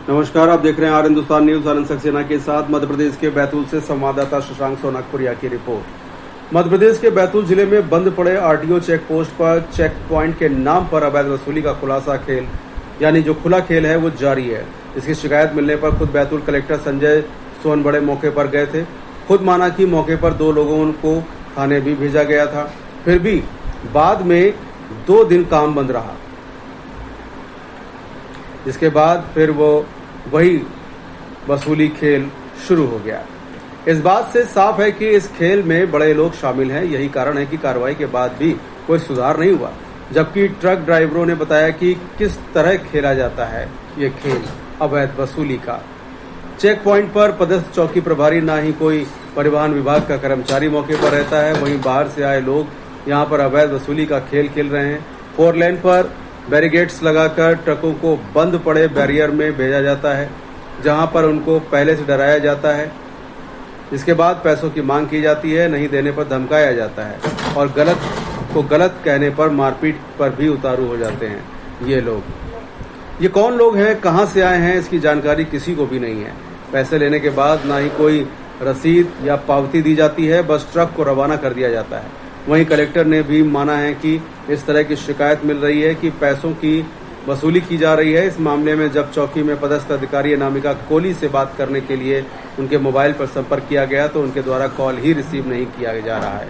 नमस्कार, आप देख रहे हैं आर हिंदुस्तान न्यूज। आनंद सक्सेना के साथ मध्य प्रदेश के बैतूल से संवाददाता शशांक सोनकपुरिया की रिपोर्ट। मध्य प्रदेश के बैतूल जिले में बंद पड़े आरटीओ चेक पोस्ट पर चेक पॉइंट के नाम पर अवैध वसूली का खुलासा खेल यानी जो खुला खेल है वो जारी है। इसकी शिकायत मिलने पर खुद बैतूल कलेक्टर संजय सोनबड़े मौके पर गए थे। खुद माना कि मौके पर 2 लोगों को थाने भी भेजा गया था, फिर भी बाद में 2 दिन काम बंद रहा। इसके बाद फिर वही वसूली खेल शुरू हो गया। इस बात से साफ है कि इस खेल में बड़े लोग शामिल हैं। यही कारण है कि कार्रवाई के बाद भी कोई सुधार नहीं हुआ। जबकि ट्रक ड्राइवरों ने बताया कि किस तरह खेला जाता है ये खेल अवैध वसूली का। चेक पॉइंट पर पदस्थ चौकी प्रभारी ना ही कोई परिवहन विभाग का कर्मचारी मौके पर रहता है, वहीं बाहर से आए लोग यहाँ पर अवैध वसूली का खेल खेल रहे हैं। 4 लेन पर बैरिकेड्स लगाकर ट्रकों को बंद पड़े बैरियर में भेजा जाता है, जहां पर उनको पहले से डराया जाता है। इसके बाद पैसों की मांग की जाती है, नहीं देने पर धमकाया जाता है और गलत कहने पर मारपीट पर भी उतारू हो जाते हैं ये लोग। ये कौन लोग हैं, कहां से आए हैं, इसकी जानकारी किसी को भी नहीं है। पैसे लेने के बाद ना ही कोई रसीद या पावती दी जाती है, बस ट्रक को रवाना कर दिया जाता है। वहीं कलेक्टर ने भी माना है कि इस तरह की शिकायत मिल रही है कि पैसों की वसूली की जा रही है। इस मामले में जब चौकी में पदस्थ अधिकारी अनामिका कोहली से बात करने के लिए उनके मोबाइल पर संपर्क किया गया तो उनके द्वारा कॉल ही रिसीव नहीं किया जा रहा है,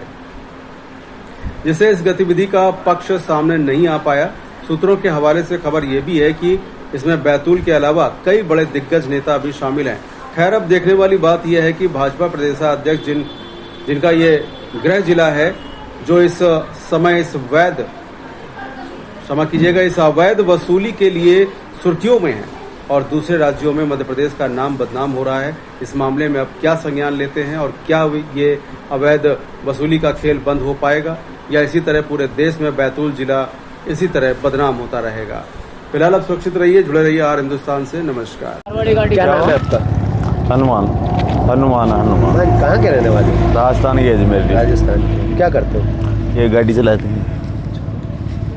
जिससे इस गतिविधि का पक्ष सामने नहीं आ पाया। सूत्रों के हवाले से खबर यह भी है कि इसमें बैतूल के अलावा कई बड़े दिग्गज नेता भी शामिल हैं। खैर, अब देखने वाली बात यह है कि भाजपा प्रदेशाध्यक्ष जिनका ये गृह जिला है, जो इस समय इस अवैध वसूली के लिए सुर्खियों में है और दूसरे राज्यों में मध्य प्रदेश का नाम बदनाम हो रहा है। इस मामले में अब क्या संज्ञान लेते हैं और क्या ये अवैध वसूली का खेल बंद हो पाएगा या इसी तरह पूरे देश में बैतूल जिला इसी तरह बदनाम होता रहेगा। फिलहाल अब सुरक्षित रहिए, जुड़े रहिए आर हिंदुस्तान से। नमस्कार। क्या नाम है आपका? हनुमान। कहाँ के रहने वाले? राजस्थान के अजमेर। राजस्थान। क्या करते हो? ये गाड़ी चलाते हैं।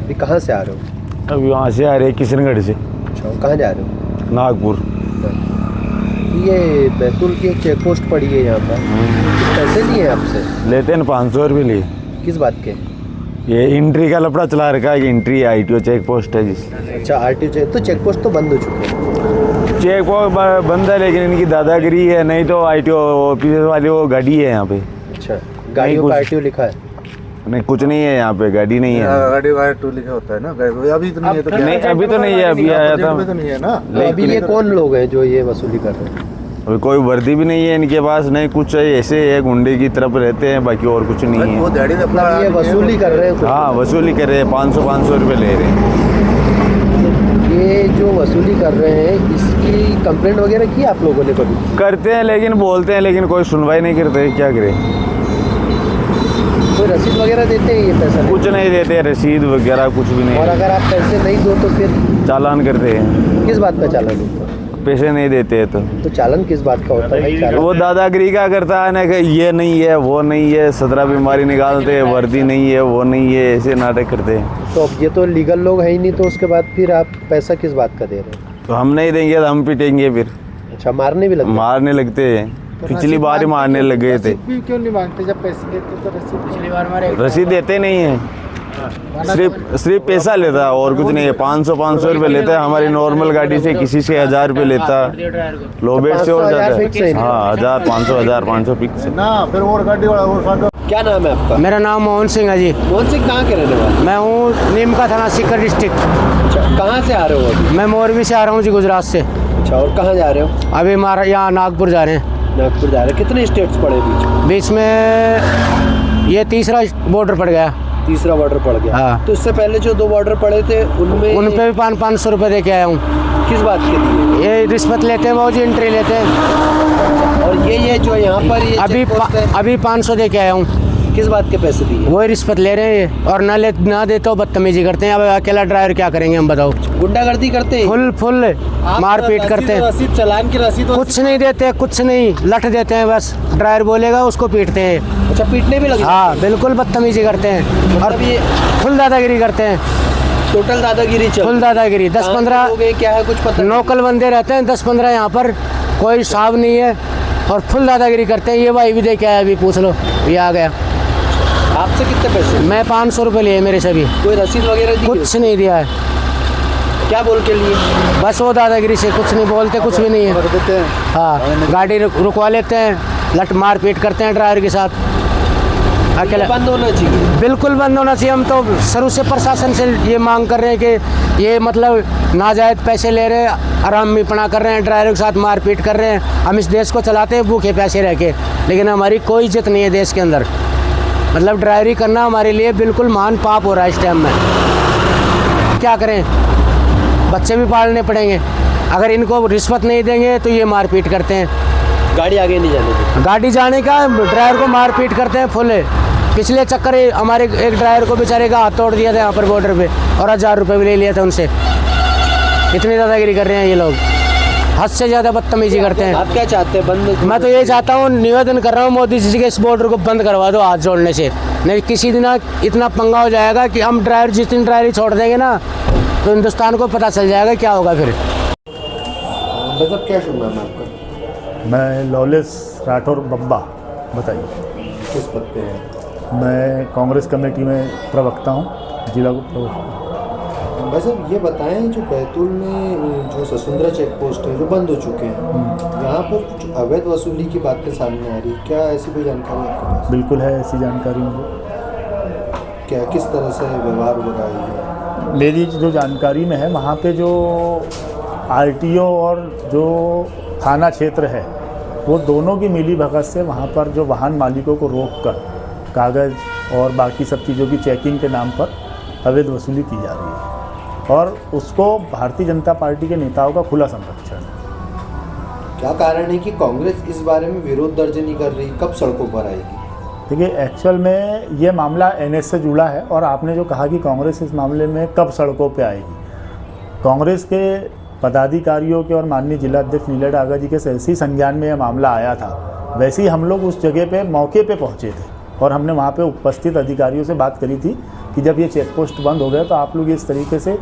ये कहाँ से आ रहे हो? अभी वहाँ से आ रहे हैं किशनगढ़ से। अच्छा, कहाँ जा रहे हो? नागपुर। ये बैतूल की एक चेक पोस्ट पड़ी है यहाँ पर, पैसे लिए आपसे? लेते हैं 500 रुपये लिए। किस बात के? ये एंट्री का लफड़ा चला रखा है कि एंट्री आईटीओ चेक पोस्ट है जिस। अच्छा, आरटीओ चेक, तो चेक पोस्ट तो बंद हो चुके हैं। चेक पोस्ट बंद है लेकिन इनकी दादागिरी है, नहीं तो आईटीओ ऑफिस वाली वो गाड़ी है यहाँ पे। अच्छा, गाड़ियों का आरटीओ लिखा है? नहीं, कुछ नहीं है यहाँ पे, गाड़ी नहीं है। गाड़ी का आरटीओ लिखा होता है ना, अभी तो नहीं है। तो नहीं, अभी तो नहीं है, अभी आया था। तो नहीं है ना। अभी ये कौन लोग हैं जो ये वसूली कर रहे हैं? अभी कोई वर्दी भी नहीं है इनके पास, नहीं कुछ है, ऐसे है गुंडे की तरफ रहते हैं, बाकी और कुछ नहीं है। वो दाढ़ी अपना ये वसूली कर रहे हैं? हाँ, वसूली कर रहे हैं, 500 रुपये ले रहे हैं। ये जो वसूली कर रहे हैं इसकी कंप्लेंट वगैरह की आप लोगों ने कभी? करते हैं लेकिन बोलते हैं, लेकिन कोई सुनवाई नहीं करते, क्या करें। कोई रसीद वगैरह देते हैं ये पैसा? कुछ नहीं देते, रसीद वगैरह कुछ भी नहीं। और अगर आप पैसे नहीं दो तो फिर चालान करते हैं। किस बात का चालान होता है? पैसे नहीं देते तो चालान किस बात का होता है? चालान वो दादागिरी का करता है ना कि ये नहीं है, वो नहीं है, 17 बीमारी निकालते हैं, वर्दी नहीं है, वो नहीं है, ऐसे नाटक करते हैं। तो अब ये तो लीगल लोग है ही नहीं, तो उसके बाद फिर आप पैसा किस बात का दे रहे हैं? तो हम नहीं देंगे तो हम पिटेंगे फिर। अच्छा, मारने भी लगते? मारने लगते हैं, पिछली बार ही मारने लग गए थे। क्यों नहीं मांगते जब पैसे देते तो? रसीद पिछली बार मारे। रसीद देते नहीं है, सिर्फ पैसा लेता है और कुछ नहीं है। 500 रुपये लेता है। हमारी नॉर्मल गाड़ी से किसी से 1000 रुपये लेता, लोबेट से हो जाता है। हाँ, 1500 फिक्स है ना। फिर और गाड़ी वाला और साथ। क्या नाम है आपका? मेरा नाम मोहन सिंह है जी। मोहन सिंह, कहाँ के रहने वाले? मैं हूँ नीमका थाना, सीकर डिस्ट्रिक्ट। अच्छा, कहाँ से आ रहे हो अभी? मैं मोरबी से आ रहा हूँ जी, गुजरात से। अच्छा, और कहाँ जा रहे हो? अभी हमारा यहाँ नागपुर जा रहे हैं। नागपुर जा रहे हैं। कितने स्टेट्स पड़े बीच में? ये तीसरा बॉर्डर पड़ गया। तीसरा बॉर्डर पड़ गया। हाँ। तो इससे पहले जो 2 बॉर्डर पड़े थे उन पे भी 500 रुपये दे के आया हूँ। किस बात के लिए? ये रिश्वत लेते हैं वो जी, एंट्री लेते हैं। और ये जो यहाँ पर ये अभी 500 दे के आया हूँ। किस बात के पैसे दिए? वही रिश्वत ले रहे हैं ये, और ना दे तो बदतमीजी करते हैं। अब अकेला ड्राइवर क्या करेंगे हम, बताओ। गुंडागर्दी करते हैं? फुल मारपीट करते हैं। रसीद, चालान की रसीद कुछ नहीं देते, कुछ नहीं, लठ देते हैं बस। ड्राइवर बोलेगा उसको पीटते हैं। अच्छा, पीटने भी लगे? हाँ, बिल्कुल बदतमीजी करते हैं और ये फुल दादागिरी करते हैं। टोटल दादागिरी चल फुल दादागिरी। 10-15 हो गए, क्या है कुछ पता नहीं। लोकल बंदे रहते हैं 10-15 यहाँ पर, कोई साहब नहीं है और फुल दादागिरी करते हैं। ये भाई भी देखे आया, अभी पूछ लो, ये आ गया। आपसे कितने पैसे? मैं 500 रुपये लिए मेरे से भी, कोई रसीद वगैरह दी? कुछ नहीं दिया है। क्या बोल के लिए? बस वो दादागिरी से कुछ नहीं बोलते, कुछ भी नहीं है। देते हैं। हाँ, गाड़ी रुकवा लेते हैं, लट मार पीट करते हैं ड्राइवर के साथ। अकेला बंद होना चाहिए, बिल्कुल बंद होना चाहिए। हम तो शुरू से प्रशासन से ये मांग कर रहे हैं कि ये मतलब नाजायज़ पैसे ले रहे हैं, आरामीपना कर रहे हैं, ड्राइवर के साथ मारपीट कर रहे हैं। हम इस देश को चलाते हैं भूखे पैसे रह के, लेकिन हमारी कोई इज्जत नहीं है देश के अंदर। मतलब ड्राइवरी करना हमारे लिए बिल्कुल महान पाप हो रहा है इस टाइम में। क्या करें, बच्चे भी पालने पड़ेंगे। अगर इनको रिश्वत नहीं देंगे तो ये मारपीट करते हैं। गाड़ी आगे नहीं जाने देती। गाड़ी जाने का ड्राइवर को मारपीट करते हैं फुल। पिछले चक्कर हमारे एक ड्राइवर को बेचारे का हाथ तोड़ दिया था यहाँ पर बॉर्डर पे, और 1000 रुपये भी ले लिया था उनसे। इतनी दादागिरी कर रहे हैं ये लोग, हद से ज़्यादा बदतमीजी करते हैं। आप क्या चाहते हैं? बंद? मैं तो ये चाहता हूँ, निवेदन कर रहा हूँ मोदी जी के, इस बॉर्डर को बंद करवा दो हाथ जोड़ने से। नहीं किसी दिन इतना पंगा हो जाएगा कि हम ड्राइवर जिस दिन ड्राइवरी छोड़ देंगे ना, तो हिंदुस्तान को पता चल जाएगा क्या होगा फिर। मतलब क्या शुभ नाम है आपका? मैं लॉलेस राठौर बब्बा। बताइए। किस पद पे है? मैं कांग्रेस कमेटी में प्रवक्ता हूँ, जिला प्रवक्ता। भाई साहब ये बताएं, जो बैतूल में जो ससुंदरा चेक पोस्ट है जो बंद हो चुके हैं, यहाँ पर कुछ अवैध वसूली की बातें सामने आ रही, क्या ऐसी कोई जानकारी आपके पास? बिल्कुल है, ऐसी जानकारी मुझे। क्या किस तरह से व्यवहार हो रहा है? मेरी जो जानकारी में है, वहाँ पे जो आरटीओ और जो थाना क्षेत्र है, वो दोनों की मिली भगत से वहाँ पर जो वाहन मालिकों को रोककर कागज़ और बाकी सब चीज़ों की चेकिंग के नाम पर अवैध वसूली की जा रही है, और उसको भारतीय जनता पार्टी के नेताओं का खुला संरक्षण है। क्या कारण है कि कांग्रेस इस बारे में विरोध दर्ज नहीं कर रही? कब सड़कों पर आएगी? देखिए, एक्चुअल में ये मामला एनएस से जुड़ा है, और आपने जो कहा कि कांग्रेस इस मामले में कब सड़कों पे आएगी, कांग्रेस के पदाधिकारियों के और माननीय जिला अध्यक्ष नीला डागा जी के ऐसे ही संज्ञान में यह मामला आया था। वैसे ही हम लोग उस जगह पे मौके पे पहुँचे थे, और हमने वहाँ पे उपस्थित अधिकारियों से बात करी थी कि जब ये चेक पोस्ट बंद हो गया तो आप लोग इस तरीके से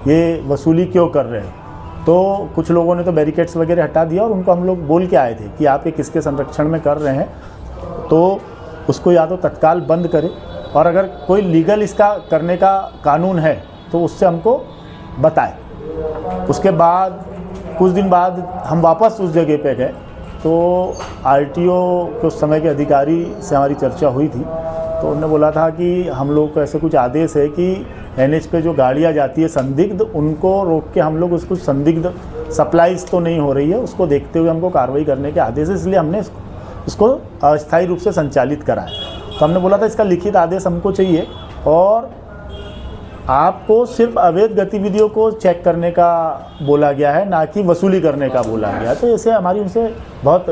ये वसूली क्यों कर रहे हैं। तो कुछ लोगों ने तो बैरिकेड्स वगैरह हटा दिया, और उनको हम लोग बोल के आए थे कि आप ये किसके संरक्षण में कर रहे हैं, तो उसको या तो तत्काल बंद करें, और अगर कोई लीगल इसका करने का कानून है तो उससे हमको बताएं। उसके बाद कुछ दिन बाद हम वापस उस जगह पे गए, तो आरटीओ के उस समय के अधिकारी से हमारी चर्चा हुई थी, तो उन्होंने बोला था कि हम लोग को ऐसे कुछ आदेश है कि एनएच पे जो गाड़ियाँ जाती है संदिग्ध, उनको रोक के हम लोग उसको संदिग्ध सप्लाईज तो नहीं हो रही है, उसको देखते हुए हमको कार्रवाई करने के आदेश है, इसलिए हमने उसको अस्थायी रूप से संचालित कराया। तो हमने बोला था इसका लिखित आदेश हमको चाहिए, और आपको सिर्फ अवैध गतिविधियों को चेक करने का बोला गया है, ना कि वसूली करने का बोला गया है। तो ऐसे हमारी उनसे बहुत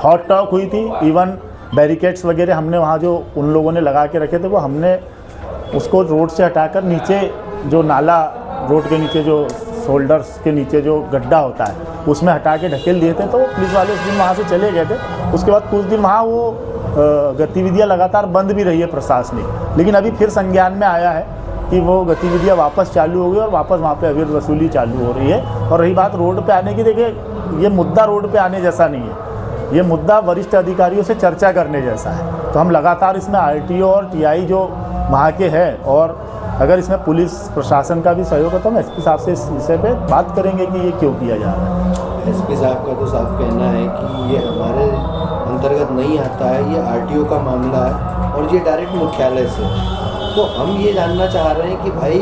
हॉट टॉक हुई थी। इवन बैरिकेड्स वगैरह हमने वहाँ जो उन लोगों ने लगा के रखे थे, वो हमने उसको रोड से हटाकर नीचे जो नाला, रोड के नीचे जो शोल्डर्स के नीचे जो गड्ढा होता है, उसमें हटा के ढकेल दिए थे। तो पुलिस वाले उस दिन वहाँ से चले गए थे। उसके बाद कुछ दिन वहाँ वो गतिविधियाँ लगातार बंद भी रही है प्रशासनिक, लेकिन अभी फिर संज्ञान में आया है कि वो गतिविधियाँ वापस चालू हो गई, और वापस वहाँ पे अवैध वसूली चालू हो रही है। और रही बात रोड पे आने की, देखिए ये मुद्दा रोड पे आने जैसा नहीं है, ये मुद्दा वरिष्ठ अधिकारियों से चर्चा करने जैसा है। तो हम लगातार इसमें आरटीओ और टीआई जो वहाँ के हैं, और अगर इसमें पुलिस प्रशासन का भी सहयोग है, तो हम एसपी साहब से इस विषय पे बात करेंगे कि ये क्यों किया जा रहा है। एसपी साहब का तो साफ कहना है कि ये हमारे अंतर्गत नहीं आता है, ये आरटीओ का मामला है, और ये डायरेक्ट मुख्यालय से। तो हम ये जानना चाह रहे हैं कि भाई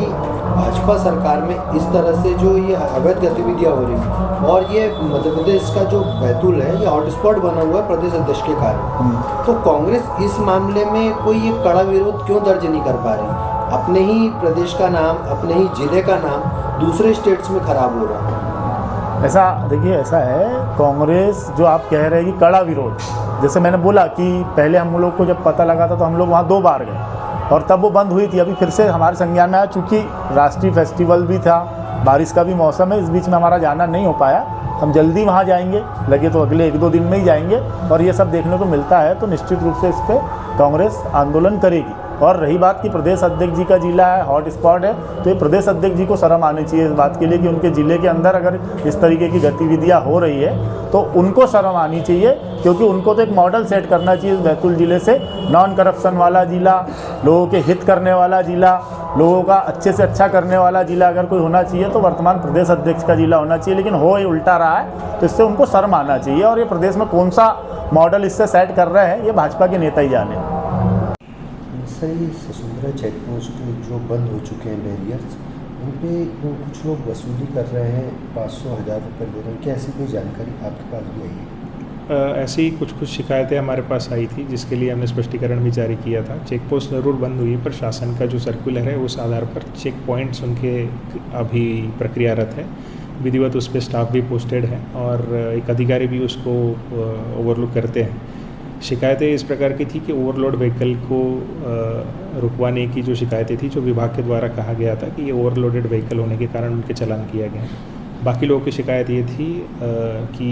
भाजपा सरकार में इस तरह से जो ये अवैध गतिविधियाँ हो रही हैं, और ये मध्य प्रदेश का जो बैतूल है, ये हॉटस्पॉट बना हुआ है प्रदेश अध्यक्ष के कारण, तो कांग्रेस इस मामले में कोई ये कड़ा विरोध क्यों दर्ज नहीं कर पा रही? अपने ही प्रदेश का नाम, अपने ही जिले का नाम दूसरे स्टेट्स में खराब हो रहा है। ऐसा देखिए, ऐसा है, कांग्रेस जो आप कह रहे हैं कि कड़ा विरोध, जैसे मैंने बोला कि पहले हम लोग को जब पता लगा था तो हम लोग वहाँ 2 बार गए, और तब वो बंद हुई थी। अभी फिर से हमारे संज्ञान में आया, चूँकि राष्ट्रीय फेस्टिवल भी था, बारिश का भी मौसम है, इस बीच में हमारा जाना नहीं हो पाया। हम जल्दी वहाँ जाएंगे, लगे तो अगले 1-2 दिन में ही जाएंगे, और ये सब देखने को मिलता है तो निश्चित रूप से इस पर कांग्रेस आंदोलन करेगी। और रही बात कि प्रदेश अध्यक्ष जी का जिला है, हॉट स्पॉट है, तो ये प्रदेश अध्यक्ष जी को शर्म आनी चाहिए इस बात के लिए कि उनके ज़िले के अंदर अगर इस तरीके की गतिविधियाँ हो रही है तो उनको शर्म आनी चाहिए, क्योंकि उनको तो एक मॉडल सेट करना चाहिए इस बैतूल ज़िले से, नॉन करप्शन वाला ज़िला, लोगों के हित करने वाला ज़िला, लोगों का अच्छे से अच्छा करने वाला ज़िला अगर कोई होना चाहिए तो वर्तमान प्रदेश अध्यक्ष का ज़िला होना चाहिए, लेकिन हो ये उल्टा रहा है, तो इससे उनको शर्म आना चाहिए। और ये प्रदेश में कौन सा मॉडल इससे सेट कर रहे हैं ये भाजपा के नेता ही जाने। सर, ये ससुंदरा चेक पोस्ट जो बंद हो चुके हैं बैरियर्स, उन पे कुछ लोग वसूली कर रहे हैं, 500-1000 रुपये ले रहे हैं, क्या ऐसी कोई जानकारी आपके पास भी आई है? ऐसी ही कुछ शिकायतें हमारे पास आई थी, जिसके लिए हमने स्पष्टीकरण भी जारी किया था। चेक पोस्ट ज़रूर बंद हुई, पर शासन का जो सर्कुलर है उस आधार पर चेक पॉइंट्स उनके अभी प्रक्रियारत है, विधिवत उस पर स्टाफ भी पोस्टेड है और एक अधिकारी भी उसको ओवरलुक करते हैं। शिकायतें इस प्रकार की थी कि ओवरलोड व्हीकल को रुकवाने की जो शिकायतें थी, जो विभाग के द्वारा कहा गया था कि ये ओवरलोडेड व्हीकल होने के कारण उनके चालान किया गया। बाकी लोगों की शिकायत ये थी कि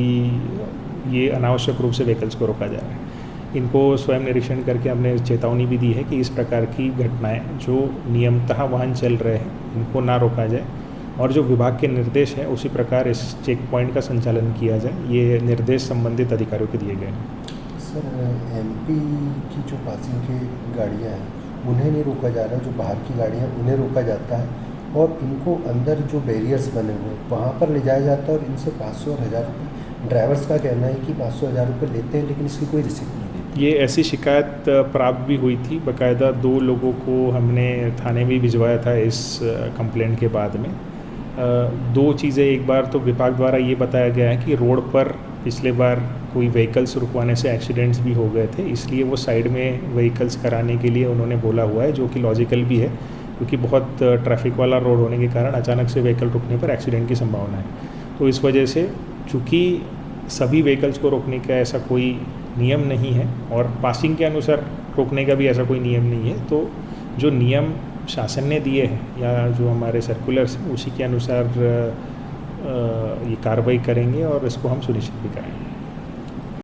ये अनावश्यक रूप से व्हीकल्स को रोका जा रहा है। इनको स्वयं निरीक्षण करके हमने चेतावनी भी दी है कि इस प्रकार की घटनाएं जो नियमतः वाहन चल रहे हैं इनको ना रोका जाए और जो विभाग के निर्देश हैं उसी प्रकार इस चेक पॉइंट का संचालन किया जाए। ये निर्देश संबंधित अधिकारियों को दिए गए हैं। सर, एमपी की जो पासिंग की गाड़ियाँ हैं उन्हें नहीं रोका जा रहा है, जो बाहर की गाड़ियाँ उन्हें रोका जाता है और इनको अंदर जो बैरियर्स बने हुए हैं वहाँ पर ले जाया जाता है और इनसे 500 और 1000 रुपये, ड्राइवर्स का कहना है कि 500-1000 रुपये लेते हैं लेकिन इसकी कोई रिसिप्ट नहीं देते। ये ऐसी शिकायत प्राप्त भी हुई थी, बाकायदा 2 लोगों को हमने थाने में भिजवाया था इस कंप्लेंट के बाद में। 2 चीज़ें, एक बार तो विभाग द्वारा ये बताया गया है कि रोड पर पिछले बार कोई व्हीकल्स रुकवाने से एक्सीडेंट्स भी हो गए थे, इसलिए वो साइड में व्हीकल्स कराने के लिए उन्होंने बोला हुआ है, जो कि लॉजिकल भी है क्योंकि बहुत ट्रैफिक वाला रोड होने के कारण अचानक से व्हीकल रुकने पर एक्सीडेंट की संभावना है। तो इस वजह से चूँकि सभी व्हीकल्स को रोकने का ऐसा कोई नियम नहीं है और पासिंग के अनुसार रोकने का भी ऐसा कोई नियम नहीं है, तो जो नियम शासन ने दिए हैं या जो हमारे सर्कुलर्स हैं उसी के अनुसार ये कार्रवाई करेंगे और इसको हम सुनिश्चित भी करेंगे।